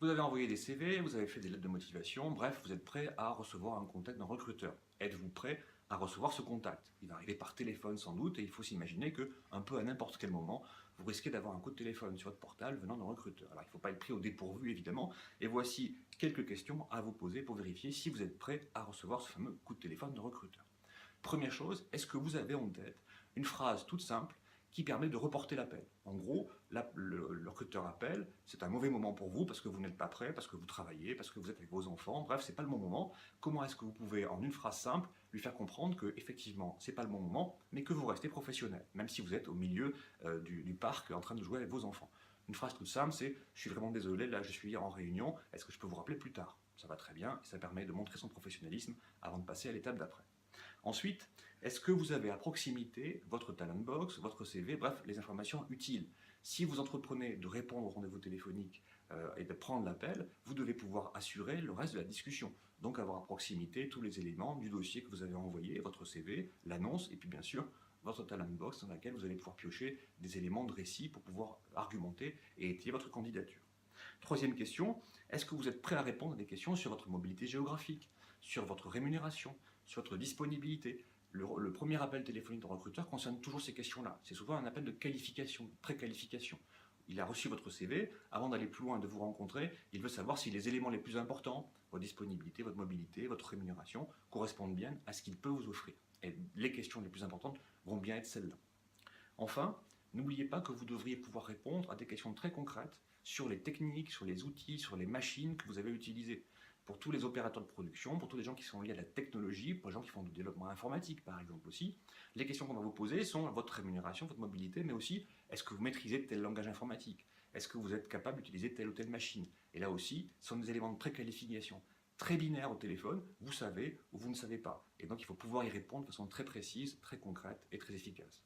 Vous avez envoyé des CV, vous avez fait des lettres de motivation, bref, vous êtes prêt à recevoir un contact d'un recruteur. Êtes-vous prêt à recevoir ce contact? Il va arriver par téléphone sans doute, et il faut s'imaginer que, un peu à n'importe quel moment, vous risquez d'avoir un coup de téléphone sur votre portable venant d'un recruteur. Alors il ne faut pas être pris au dépourvu évidemment, et voici quelques questions à vous poser pour vérifier si vous êtes prêt à recevoir ce fameux coup de téléphone de recruteur. Première chose, est-ce que vous avez en tête une phrase toute simple qui permet de reporter l'appel? En gros, le recruteur appelle, c'est un mauvais moment pour vous parce que vous n'êtes pas prêt, parce que vous travaillez, parce que vous êtes avec vos enfants, bref, c'est pas le bon moment. Comment est-ce que vous pouvez, en une phrase simple, lui faire comprendre que, effectivement, c'est pas le bon moment, mais que vous restez professionnel, même si vous êtes au milieu du parc en train de jouer avec vos enfants? Une phrase toute simple, c'est « Je suis vraiment désolé, là je suis en réunion, est-ce que je peux vous rappeler plus tard ?» Ça va très bien et ça permet de montrer son professionnalisme avant de passer à l'étape d'après. Ensuite, est-ce que vous avez à proximité votre talent box, votre CV, bref, les informations utiles? Si vous entreprenez de répondre au rendez-vous téléphonique et de prendre l'appel, vous devez pouvoir assurer le reste de la discussion. Donc avoir à proximité tous les éléments du dossier que vous avez envoyé, votre CV, l'annonce, et puis bien sûr votre talent box dans laquelle vous allez pouvoir piocher des éléments de récit pour pouvoir argumenter et étayer votre candidature. Troisième question, est-ce que vous êtes prêt à répondre à des questions sur votre mobilité géographique, sur votre rémunération, sur votre disponibilité? Le premier appel téléphonique de recruteur concerne toujours ces questions-là. C'est souvent un appel de qualification, de préqualification. Il a reçu votre CV, avant d'aller plus loin et de vous rencontrer, il veut savoir si les éléments les plus importants, votre disponibilité, votre mobilité, votre rémunération, correspondent bien à ce qu'il peut vous offrir. Et les questions les plus importantes vont bien être celles-là. Enfin, n'oubliez pas que vous devriez pouvoir répondre à des questions très concrètes sur les techniques, sur les outils, sur les machines que vous avez utilisées. Pour tous les opérateurs de production, pour tous les gens qui sont liés à la technologie, pour les gens qui font du développement informatique par exemple aussi, les questions qu'on va vous poser sont votre rémunération, votre mobilité, mais aussi est-ce que vous maîtrisez tel langage informatique? Est-ce que vous êtes capable d'utiliser telle ou telle machine? Et là aussi, ce sont des éléments de préqualification très binaires au téléphone, vous savez ou vous ne savez pas. Et donc il faut pouvoir y répondre de façon très précise, très concrète et très efficace.